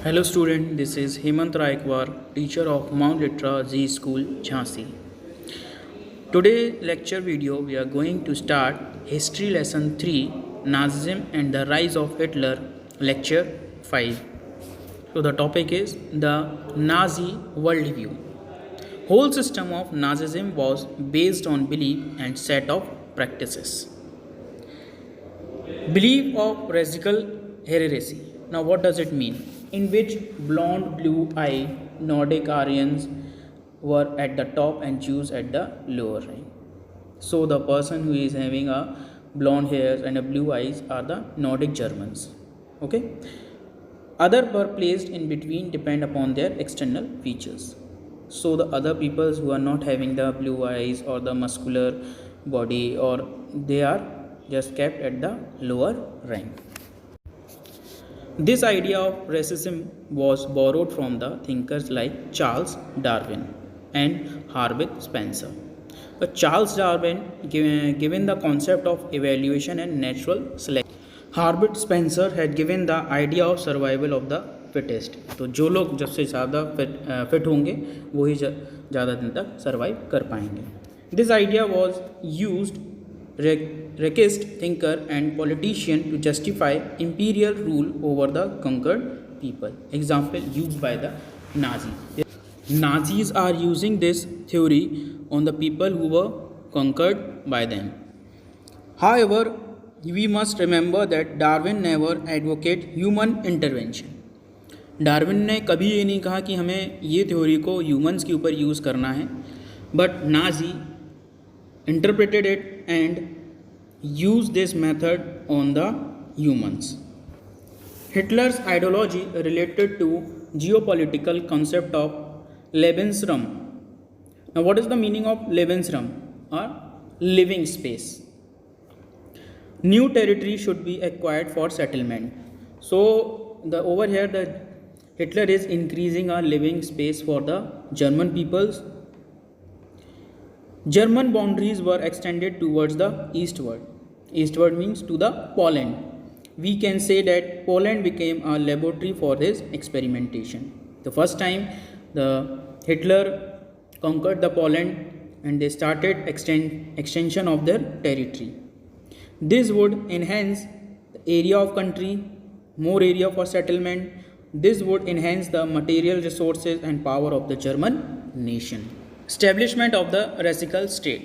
Hello student, this is Hemant Raikwar, teacher of Mount Litra Z School, Jhansi. Today lecture video we are going to start History Lesson 3, Nazism and the Rise of Hitler, Lecture 5. So the topic is the Nazi worldview. Whole system of Nazism was based on belief and set of practices. Belief of radical heresy. Now, what does it mean? In which blonde, blue-eyed Nordic Aryans were at the top and Jews at the lower rank. So, the person who is having a blonde hairs and a blue eyes are the Nordic Germans. Okay. Other were placed in between depend upon their external features. So, the other peoples who are not having the blue eyes or the muscular body, or they are just kept at the lower rank. This idea of racism was borrowed from the thinkers like Charles Darwin and Herbert Spencer. Charles Darwin given the concept of evaluation and natural selection. Herbert Spencer had given the idea of survival of the fittest. तो जो लोग सबसे ज़्यादा fit होंगे वही ज़्यादा दिन तक सर्वाइव कर पाएंगे. This idea was used racist thinker and politician to justify imperial rule over the conquered people. Example used by the Nazis. Nazis are using this theory on the people who were conquered by them. However, we must remember that Darwin never advocate human intervention. Darwin ने कभी ये नहीं कहा कि हमें ये theory को humans के ऊपर यूज़ करना है, but Nazi interpreted it and used this method on the humans. Hitler's ideology related to geopolitical concept of Lebensraum. Now, what is the meaning of Lebensraum? Or living space. New territory should be acquired for settlement. So, over here the Hitler is increasing a living space for the German peoples. German boundaries were extended towards the eastward. Eastward means to the Poland. We can say that Poland became a laboratory for his experimentation. The first time the Hitler conquered the Poland and they started extension of their territory. This would enhance the area of country, more area for settlement. This would enhance the material resources and power of the German nation. Establishment of the radical state.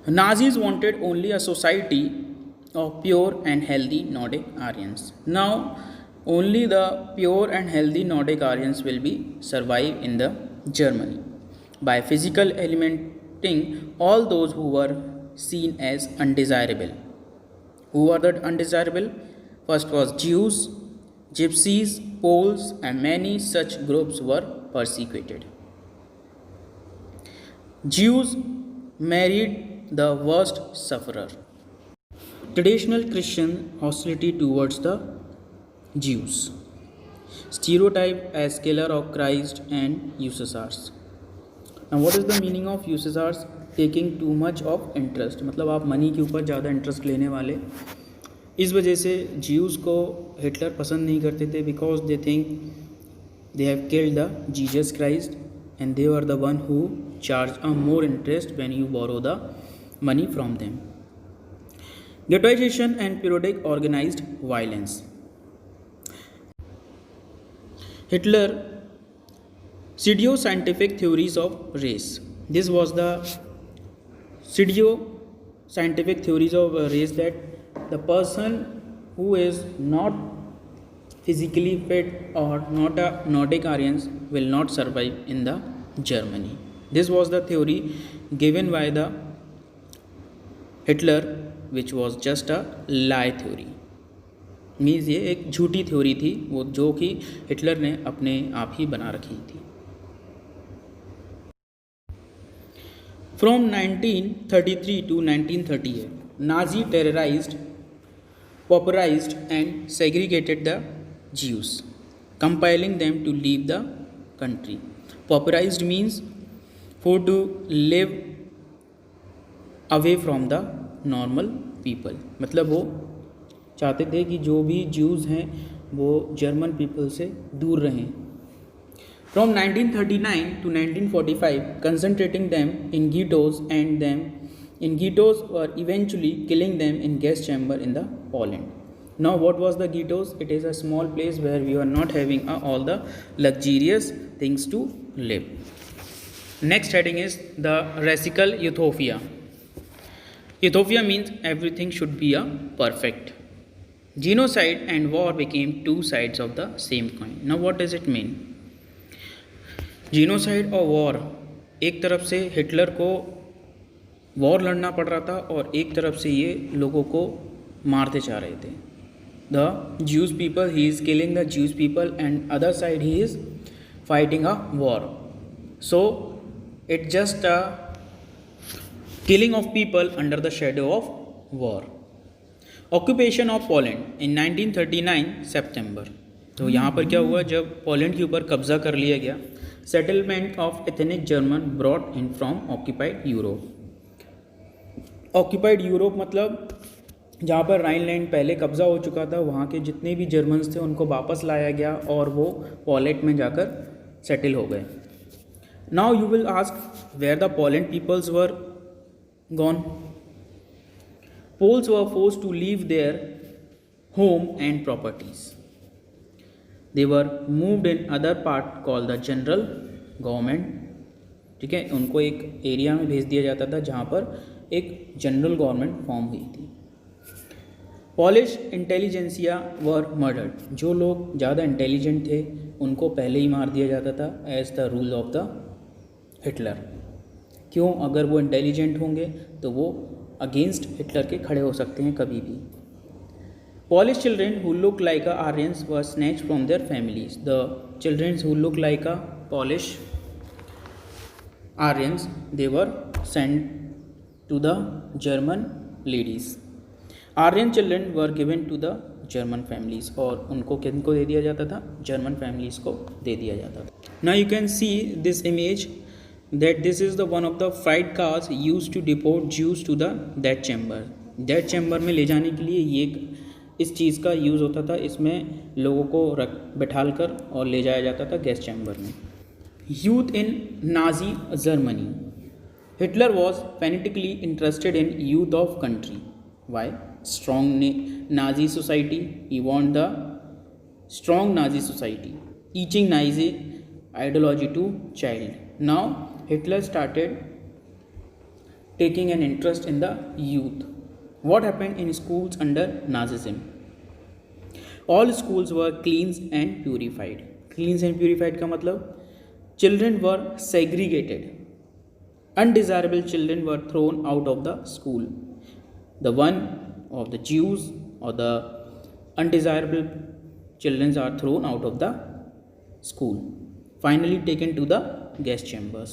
Nazis wanted only a society of pure and healthy Nordic Aryans. Now, only the pure and healthy Nordic Aryans will be survive in the Germany by physical eliminating all those who were seen as undesirable. Who were the undesirable? First was Jews, Gypsies, Poles, and many such groups were persecuted. Jews married the worst sufferer. Traditional Christian hostility towards the Jews. Stereotype as killer of Christ and USSRs. Now, what is the meaning of USSRs? Taking too much of interest. मतलब आप money के ऊपर ज़्यादा interest लेने वाले. इस वजह से ज्यूज़ को हिटलर पसंद नहीं करते थे, because they think they have killed the Jesus Christ and they were the one who charge a more interest when you borrow the money from them. Ghettoization and periodic organized violence. Hitler pseudo-scientific theories of race. This was the pseudo-scientific theories of race, that the person who is not physically fit or not a Nordic Aryans will not survive in the Germany. This was the theory given by the Hitler, which was just a lie theory. Means ये एक झूठी theory थी, वो जो कि Hitler ने अपने आप ही बना रखी थी. From 1933 to 1938, Nazi terrorized, pauperized and segregated the Jews, compelling them to leave the country. Pauperized means for to live away from the normal people. मतलब वो चाहते थे कि जो भी ज्यूज़ हैं वो जर्मन पीपल से दूर रहें. From 1939 to 1945, concentrating them in ghettos and them in ghettos were eventually killing them in gas chamber in the Poland. Now, what was the ghettos? It is a small place where we are not having all the luxurious things to live. Next heading is the radical utopia. Utopia means everything should be a perfect. Genocide and war became two sides of the same coin. Now, what does it mean? Genocide और war, एक तरफ से Hitler को war लड़ना पड़ रहा था और एक तरफ से ये लोगों को मारते जा रहे थे. The Jews people, he is killing the Jews people and other side he is fighting a war. So it just a killing of people under the shadow of war. Occupation of Poland in 1939 September. तो यहाँ पर क्या हुआ, जब Poland के ऊपर कब्जा कर लिया गया. Settlement of ethnic German brought in from occupied Europe. Occupied Europe मतलब जहाँ पर राइनलैंड पहले कब्जा हो चुका था, वहाँ के जितने भी जर्मन्स थे उनको वापस लाया गया और वो पोलैंड में जाकर सेटल हो गए. Now you will ask where the Poland peoples were gone. Poles were forced to leave their home and properties. They were moved in other part called the general government. ठीक है, उनको एक area में भेज दिया जाता था जहाँ पर एक जनरल गवर्नमेंट फॉर्म हुई थी. पॉलिश इंटेलिजेंसिया वर मर्डर्ड. जो लोग ज़्यादा इंटेलिजेंट थे उनको पहले ही मार दिया जाता था as the rule of the Hitler. क्यों? अगर वो इंटेलिजेंट होंगे तो वो अगेंस्ट हिटलर के खड़े हो सकते हैं कभी भी. Polish children who look like a Aryans were snatched from their families. The children who look like a Polish Aryans they were sent to the German ladies. Aryan children were given to the German families. और उनको किनको दे दिया जाता था? German families को दे दिया जाता था. Now you can see this image that this is the one of the freight cars used to deport Jews to the death chamber. death chamber में ले जाने के लिए ये इस चीज़ का यूज़ होता था. इसमें लोगों को बैठाल कर और ले जाया जाता था गैस चैम्बर में. Youth in Nazi Germany. Hitler was fanatically interested in youth of country. Why? Strong Nazi society. He want the strong Nazi society. Teaching Nazi ideology to child. Now Hitler started taking an interest in the youth. What happened in schools under Nazism? All schools were cleansed and purified. Cleansed and purified का मतलब children were segregated. Undesirable children were thrown out of the school. The one of the Jews or the undesirable children are thrown out of the school. Finally taken to the gas chambers.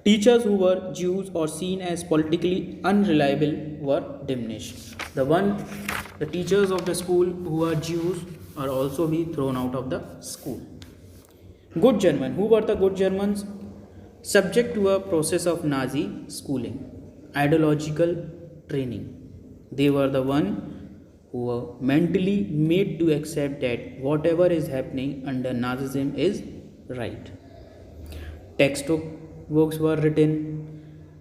Teachers who were Jews or seen as politically unreliable were diminished. The teachers of the school who are Jews are also be thrown out of the school. Good German. Who were the good Germans? Subject to a process of Nazi schooling, ideological training. They were the one who were mentally made to accept that whatever is happening under Nazism is right. Textbook books were written.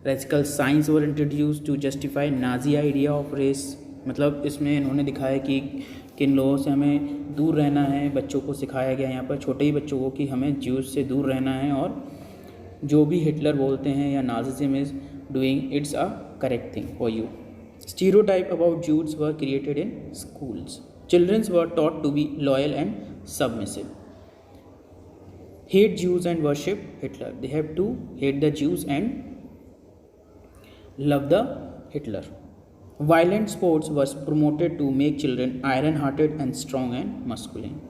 Radical science were introduced to justify Nazi idea of race. मतलब इसमें इन्होंने दिखाया कि किन लोगों से हमें दूर रहना है. बच्चों को सिखाया गया यहाँ पर, छोटे ही बच्चों को, कि हमें ज्यूज से दूर रहना है और जो भी हिटलर बोलते हैं या Nazism is doing, it's a correct thing for you. Stereotype about Jews were created in schools. Children were taught to be loyal and submissive. Hate Jews and worship Hitler. They have to hate the Jews and love the Hitler. Violent sports was promoted to make children iron-hearted and strong and masculine.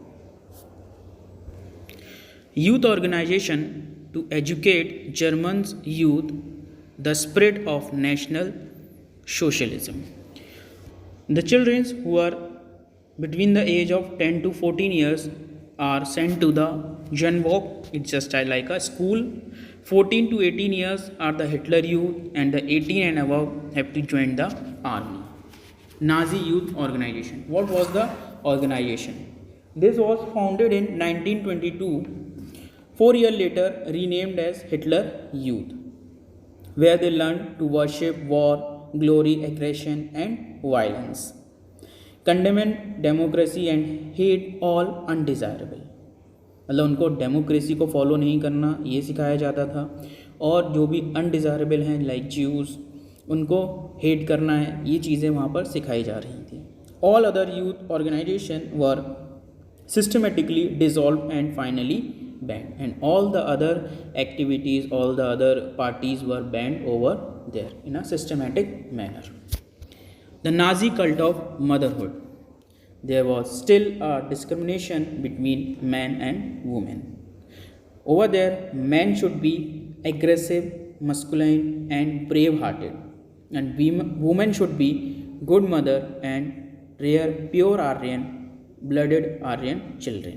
Youth organization to educate Germans youth the spirit of National Socialism. The children who are between the age of 10 to 14 years are sent to the Genwalk. It's just like a school. 14 to 18 years are the Hitler youth, and the 18 and above have to join the army. Nazi Youth Organization. What was the organization? This was founded in 1922, 4 years later renamed as Hitler Youth, where they learned to worship war, glory, aggression, and violence, condemn democracy, and hate all undesirable. मतलब उनको democracy को follow नहीं करना ये सिखाया जाता था, और जो भी अनडिज़ायरेबल हैं लाइक ज्यूज़ उनको हेट करना है, ये चीज़ें वहाँ पर सिखाई जा रही थी. All other youth organisation were systematically dissolved and finally banned, and all the other activities, all the other parties were banned over there in a systematic manner. The Nazi cult of motherhood. There was still a discrimination between man and woman. Over there, men should be aggressive, masculine, and brave-hearted, and women should be good mother and rear pure Aryan blooded Aryan children.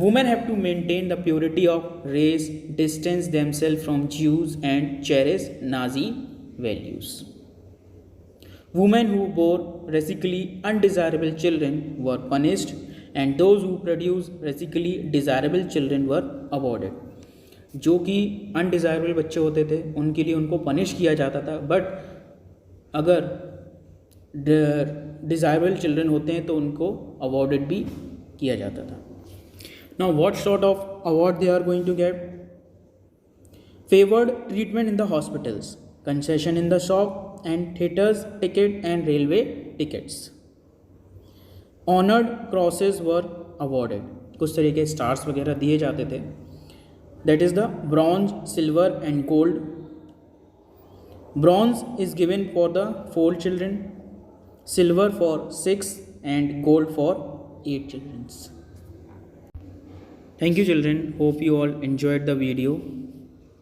Women have to maintain the purity of race, distance themselves from Jews, and cherish Nazi values. Women who bore racially undesirable children were punished, and those who produced racially desirable children were awarded. जो कि undesirable बच्चे होते थे उनके लिए उनको punish किया जाता था, बट अगर डिज़ायरेबल चिल्ड्रन होते हैं तो उनको अवॉर्डेड भी किया जाता था. Now what sort of award they are going to get? Favoured treatment in the hospitals, concession in the shop and theatres ticket and railway tickets. Honoured crosses were awarded, कुछ तरह के स्टार्स वगैरह दिए जाते थे. That is the bronze, silver and gold. Bronze is given for the 4 children, silver for 6, and gold for 8 children. Thank you children, hope you all enjoyed the video.